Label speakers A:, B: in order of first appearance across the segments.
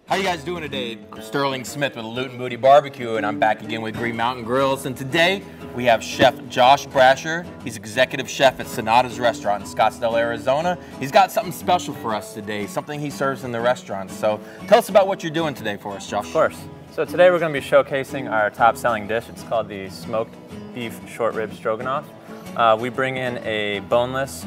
A: How you guys doing today? I'm Sterling Smith with Loot and Booty Barbecue, and I'm back again with Green Mountain Grills. And today we have Chef Josh Bracher. He's executive chef at Sonatas restaurant in Scottsdale, Arizona. He's got something special for us today, something he serves in the restaurant. So tell us about what you're doing today for us, Josh.
B: Of course. So today we're going to be showcasing our top-selling dish. It's called the smoked beef short rib stroganoff. We bring in a boneless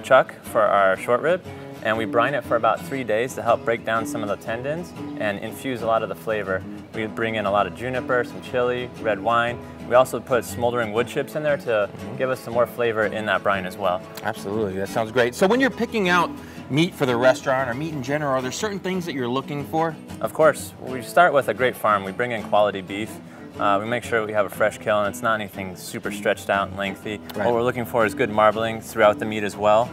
B: chuck for our short rib, and we brine it for about 3 days to help break down some of the tendons and infuse a lot of the flavor. We bring in a lot of juniper, some chili, red wine. We also put smoldering wood chips in there to give us some more flavor in that brine as well.
A: Absolutely, that sounds great. So when you're picking out meat for the restaurant or meat in general, are there certain things that you're looking for?
B: Of course. We start with a great farm. We bring in quality beef. We make sure we have a fresh kill and it's not anything super stretched out and lengthy. Right. What we're looking for is good marbling throughout the meat as well,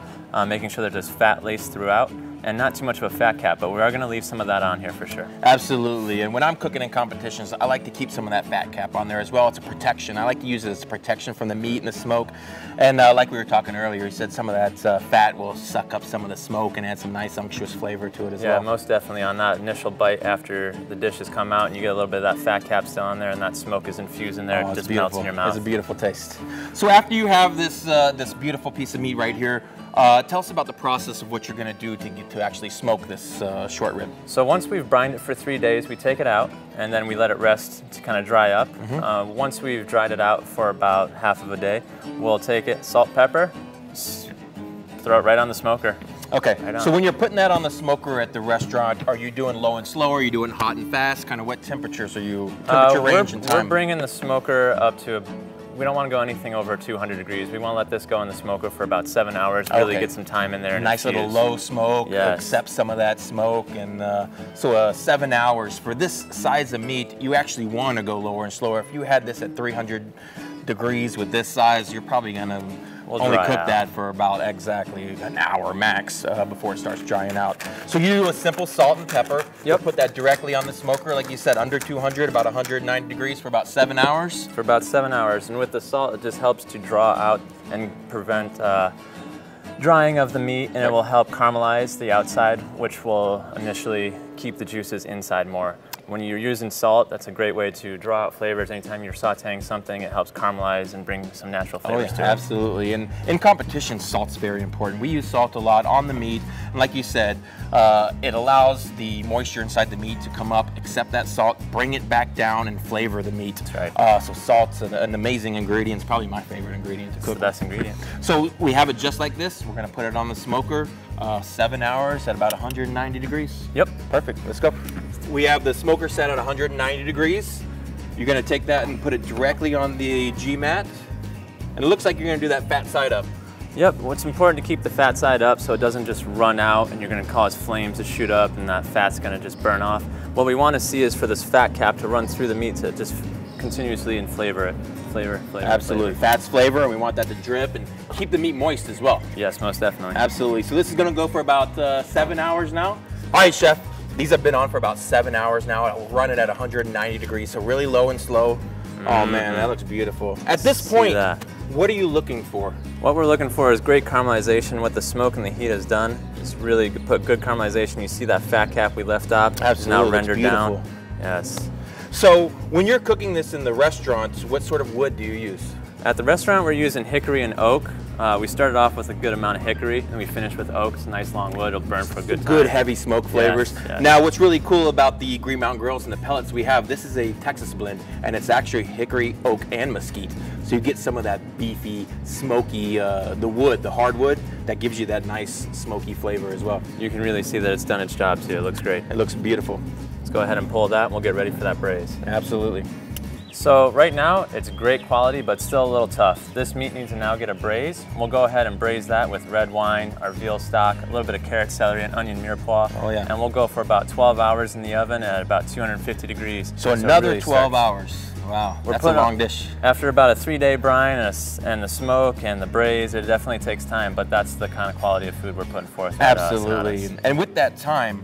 B: making sure that there's fat laced throughout and not too much of a fat cap, but we are going to leave some of that on here for sure.
A: Absolutely, and when I'm cooking in competitions, I like to keep some of that fat cap on there as well. It's a protection. I like to use it as protection from the meat and the smoke. And like we were talking earlier, he said some of that fat will suck up some of the smoke and add some nice unctuous flavor to it as well.
B: Yeah, most definitely on that initial bite after the dish has come out and you get a little bit of that fat cap still on there and that smoke is infused in there. It just melts in your mouth.
A: It's a beautiful taste. So after you have this, this beautiful piece of meat right here, tell us about the process of what you're going to do to actually smoke this short rib.
B: So once we've brined it for 3 days, we take it out and then we let it rest to kind of dry up. Once we've dried it out for about half of a day, we'll take it, salt, pepper, throw it right on the smoker.
A: Okay,
B: right
A: so when you're putting that on the smoker at the restaurant, are you doing low and slow? Are you doing hot and fast? Kind of what temperatures are you, temperature range and time?
B: We're bringing the smoker up to we don't want to go anything over 200 degrees. We want to let this go in the smoker for about 7 hours, really get some time in there.
A: Nice little low smoke, accept some of that smoke. And so 7 hours. For this size of meat, you actually want to go lower and slower. If you had this at 300 degrees with this size, you're probably going to only cook that for about exactly an hour max before it starts drying out. So you do a simple salt and pepper. Yep. Put that directly on the smoker, like you said, under 200, about 190 degrees for about 7 hours? For about 7 hours. And with the salt, it just helps to draw out and prevent drying of the meat, and it will help caramelize the outside, which will initially keep the juices inside more. When you're using salt, that's a great way to draw out flavors. Anytime you're sauteing something, it helps caramelize and bring some natural flavors to it. Absolutely. And in competition, salt's very important. We use salt a lot on the meat. And like you said, it allows the moisture inside the meat to come up, accept that salt, bring it back down, and flavor the meat.
B: That's right.
A: So salt's an amazing ingredient. It's probably my favorite ingredient to cook.
B: It's the best ingredient.
A: So we have it just like this. We're going to put it on the smoker, 7 hours at about 190 degrees.
B: Yep.
A: Perfect. Let's go. We have the smoker set at 190 degrees. You're going to take that and put it directly on the G-mat. And it looks like you're going to do that fat side up.
B: Yep, what's important to keep the fat side up so it doesn't just run out and you're going to cause flames to shoot up and that fat's going to just burn off. What we want to see is for this fat cap to run through the meat to just continuously and flavor it. Flavor.
A: Absolutely. Fat's flavor, and we want that to drip and keep the meat moist as well.
B: Yes, most definitely.
A: Absolutely. So this is going to go for about 7 hours now. All right, Chef. These have been on for about 7 hours now. I'll run it at 190 degrees, so really low and slow. Oh man, that looks beautiful. At this point, what are you looking for?
B: What we're looking for is great caramelization. What the smoke and the heat has done is really put good caramelization. You see that fat cap we left off is now rendered down. Yes.
A: So when you're cooking this in the restaurants, what sort of wood do you use?
B: At the restaurant, we're using hickory and oak. We started off with a good amount of hickory, and we finished with oak. It's a nice long wood. It'll burn for a good time.
A: Good heavy smoke flavors.
B: Yes.
A: Now, what's really cool about the Green Mountain Grills and the pellets we have, this is a Texas blend, and it's actually hickory, oak, and mesquite. So you get some of that beefy, smoky, the wood, the hardwood, that gives you that nice smoky flavor as well.
B: You can really see that it's done its job too. It looks great.
A: It looks beautiful.
B: Let's go ahead and pull that, and we'll get ready for that braise.
A: Absolutely.
B: So right now, it's great quality, but still a little tough. This meat needs to now get a braise. We'll go ahead and braise that with red wine, our veal stock, a little bit of carrot, celery, and onion mirepoix.
A: Oh yeah.
B: And we'll go for about 12 hours in the oven at about 250 degrees.
A: So another really 12 hours. Wow, that's a long dish.
B: After about a 3-day brine and the smoke and the braise, it definitely takes time, but that's the kind of quality of food we're putting forth.
A: Absolutely. And with that time,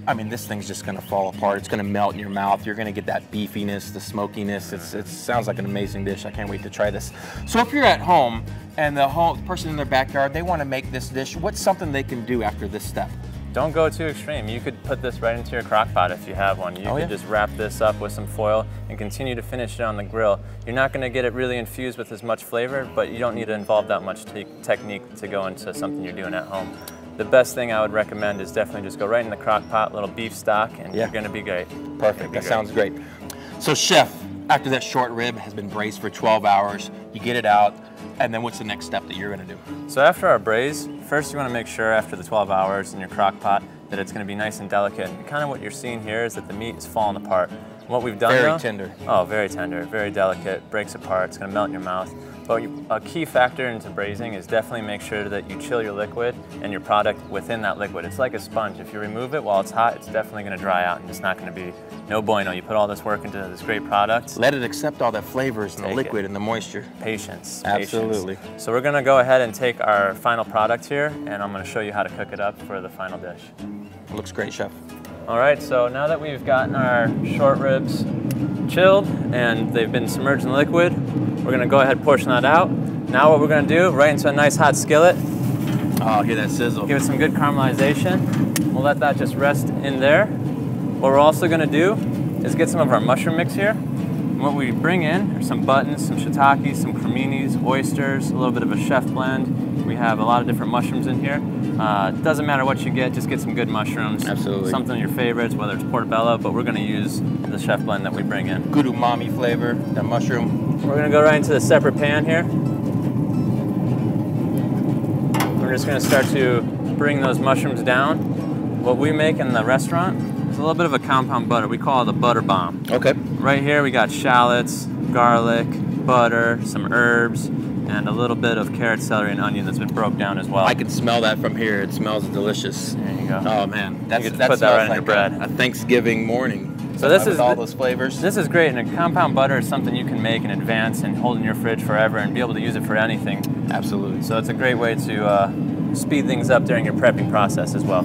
A: I mean, this thing's just going to fall apart. It's going to melt in your mouth. You're going to get that beefiness, the smokiness. It sounds like an amazing dish. I can't wait to try this. So if you're at home and the person in their backyard, they want to make this dish, what's something they can do after this step?
B: Don't go too extreme. You could put this right into your crock pot if you have one. You could just wrap this up with some foil and continue to finish it on the grill. You're not going to get it really infused with as much flavor, but you don't need to involve that much technique to go into something you're doing at home. The best thing I would recommend is definitely just go right in the crock pot, little beef stock, and you're going to be great.
A: Perfect. That sounds great. So, Chef, after that short rib has been braised for 12 hours, you get it out, and then what's the next step that you're going to do?
B: So after our braise, first you want to make sure after the 12 hours in your crock pot that it's going to be nice and delicate. And kind of what you're seeing here is that the meat is falling apart. What we've done
A: Very tender.
B: Oh, very tender, very delicate, breaks apart, it's going to melt in your mouth. But a key factor into braising is definitely make sure that you chill your liquid and your product within that liquid. It's like a sponge. If you remove it while it's hot, it's definitely going to dry out and it's not going to be no bueno. You put all this work into this great product.
A: Let it accept all that flavors and the liquid and the moisture.
B: Patience.
A: Absolutely.
B: Patience. So we're going to go ahead and take our final product here, and I'm going to show you how to cook it up for the final dish.
A: Looks great, Chef.
B: All right, so now that we've gotten our short ribs chilled and they've been submerged in liquid, we're gonna go ahead and portion that out. Now what we're gonna do, right into a nice hot skillet.
A: Oh, hear that sizzle.
B: Give it some good caramelization. We'll let that just rest in there. What we're also gonna do is get some of our mushroom mix here. And what we bring in are some buttons, some shiitakes, some creminis, oysters, a little bit of a chef blend. We have a lot of different mushrooms in here. It doesn't matter what you get, just get some good mushrooms.
A: Absolutely.
B: Something of your favorites, whether it's portobello, but we're gonna use the chef blend that we bring in.
A: Good umami flavor, that mushroom.
B: We're gonna go right into the separate pan here. We're just gonna start to bring those mushrooms down. What we make in the restaurant is a little bit of a compound butter. We call it the butter bomb.
A: Okay.
B: Right here we got shallots, garlic, butter, some herbs, and a little bit of carrot, celery, and onion that's been broke down as well.
A: I can smell that from here. It smells delicious.
B: There you go.
A: Oh man,
B: you can put that right in your bread.
A: A Thanksgiving morning.
B: So this is
A: all those flavors.
B: This is great, and a compound butter is something you can make in advance and hold in your fridge forever and be able to use it for anything.
A: Absolutely.
B: So it's a great way to speed things up during your prepping process as well.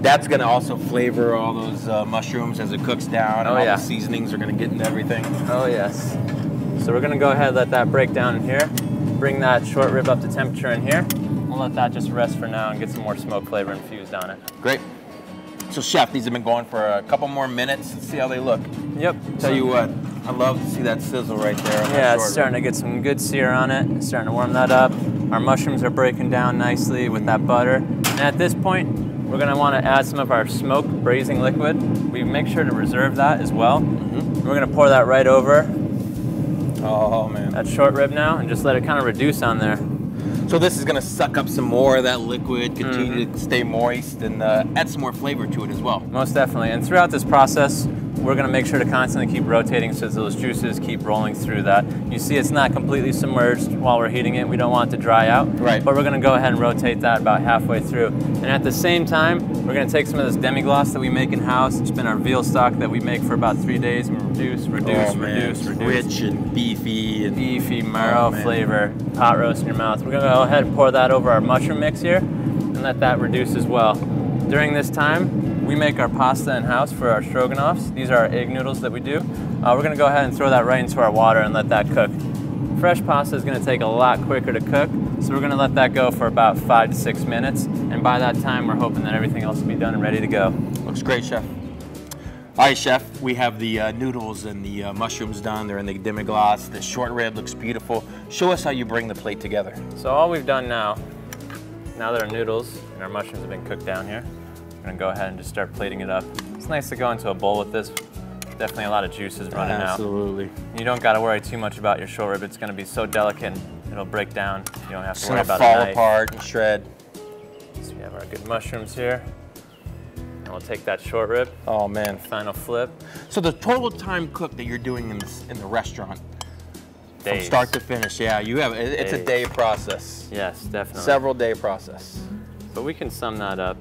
A: That's going to also flavor all those mushrooms as it cooks down. And all the seasonings are going to get into everything.
B: Oh yes. So we're going to go ahead and let that break down in here. Bring that short rib up to temperature in here. We'll let that just rest for now and get some more smoke flavor infused on it.
A: Great. So Chef, these have been going for a couple more minutes. Let's see how they look.
B: Yep.
A: Tell you what, I love to see that sizzle right there.
B: Yeah, it's starting to get some good sear on it. It's starting to warm that up. Our mushrooms are breaking down nicely with that butter. And at this point, we're going to want to add some of our smoked braising liquid. We make sure to reserve that as well. We're going to pour that right over that short rib now and just let it kind of reduce on there.
A: So this is going to suck up some more of that liquid, continue to stay moist, and add some more flavor to it as well.
B: Most definitely. And throughout this process, we're going to make sure to constantly keep rotating so those juices keep rolling through that. You see it's not completely submerged while we're heating it. We don't want it to dry out.
A: Right.
B: But we're going to go ahead and rotate that about halfway through. And at the same time, we're going to take some of this demi-glace that we make in-house. It's been our veal stock that we make for about 3 days and reduce.
A: Rich and beefy.
B: Beefy, marrow flavor, pot roast in your mouth. We're going to go ahead and pour that over our mushroom mix here and let that reduce as well. During this time, we make our pasta in-house for our stroganoffs. These are our egg noodles that we do. We're going to go ahead and throw that right into our water and let that cook. Fresh pasta is going to take a lot quicker to cook, so we're going to let that go for about 5 to 6 minutes. And by that time, we're hoping that everything else will be done and ready to go.
A: Looks great, Chef. All right, Chef, we have the noodles and the mushrooms done. They're in the demi-glace. The short rib looks beautiful. Show us how you bring the plate together.
B: So all we've done now that our noodles and our mushrooms have been cooked down here, we're going to go ahead and just start plating it up. It's nice to go into a bowl with this. Definitely a lot of juices running out.
A: Absolutely.
B: You don't got to worry too much about your short rib. It's going to be so delicate, it'll break down. You don't have to worry about it.
A: It's going to fall apart and shred.
B: So we have our good mushrooms here. And we'll take that short rib.
A: Oh man.
B: Final flip.
A: So the total time cook that you're doing in the restaurant,
B: days.
A: From start to finish, yeah, it's a day process.
B: Yes, definitely.
A: Several day process.
B: But we can sum that up.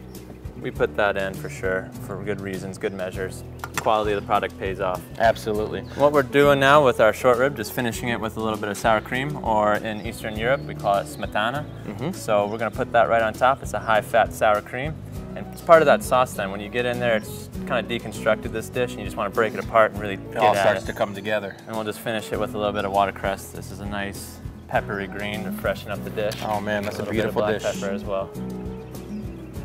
B: We put that in for sure, for good reasons, good measures. Quality of the product pays off.
A: Absolutely.
B: What we're doing now with our short rib, just finishing it with a little bit of sour cream, or in Eastern Europe, we call it smetana. So we're gonna put that right on top. It's a high-fat sour cream. And it's part of that sauce then. When you get in there, it's kind of deconstructed this dish, and you just want to break it apart and really get at it.
A: It all starts to come together.
B: And we'll just finish it with a little bit of watercress. This is a nice peppery green to freshen up the dish.
A: Oh man, that's a beautiful dish.
B: A little bit of black pepper as well.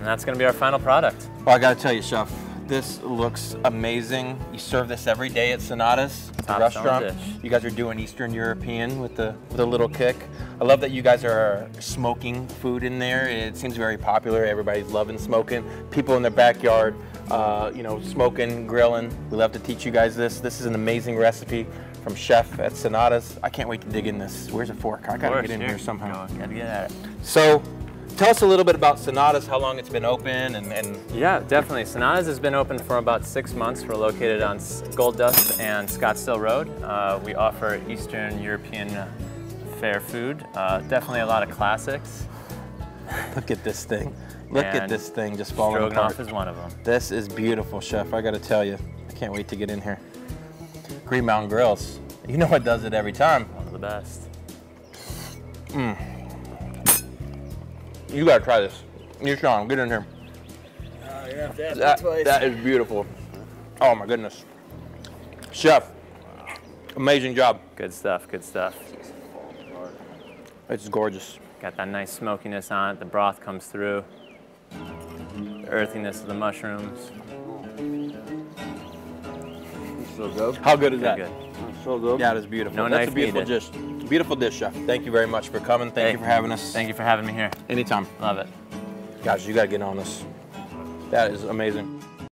B: And that's going to be our final product.
A: Well, I got to tell you, Chef, this looks amazing. You serve this every day at Sonatas, the restaurant.
B: Dish.
A: You guys are doing Eastern European with a little kick. I love that you guys are smoking food in there. It seems very popular. Everybody's loving smoking. People in their backyard, you know, smoking, grilling. We love to teach you guys this. This is an amazing recipe from Chef at Sonatas. I can't wait to dig in this. Where's a fork? I gotta get in here somehow.
B: Gotta get at it.
A: So, tell us a little bit about Sonatas, how long it's been open, and
B: Yeah, definitely. Sonatas has been open for about 6 months. We're located on Gold Dust and Scottsdale Road. We offer Eastern European fare food. Definitely a lot of classics.
A: Look at this thing. Look at this thing just falling apart.
B: Stroganoff is one of them.
A: This is beautiful, Chef. I gotta tell you. I can't wait to get in here. Green Mountain Grills. You know what does it every time.
B: One of the best.
A: You gotta try this. You, Sean, get in here.
C: You have to ask me twice.
A: That is beautiful. Oh my goodness. Chef, amazing job.
B: Good stuff, good stuff.
A: It's gorgeous.
B: Got that nice smokiness on it. The broth comes through. The earthiness of the mushrooms.
C: So good.
A: How good is that?
B: Good.
C: So good.
A: Yeah, it is beautiful.
B: No
A: That's
B: knife
A: a beautiful
B: needed.
A: dish. Beautiful dish, Chef. Thank you very much for coming. Thank you for having us.
B: Thank you for having me here.
A: Anytime.
B: Love it.
A: Guys, you gotta get on this. That is amazing.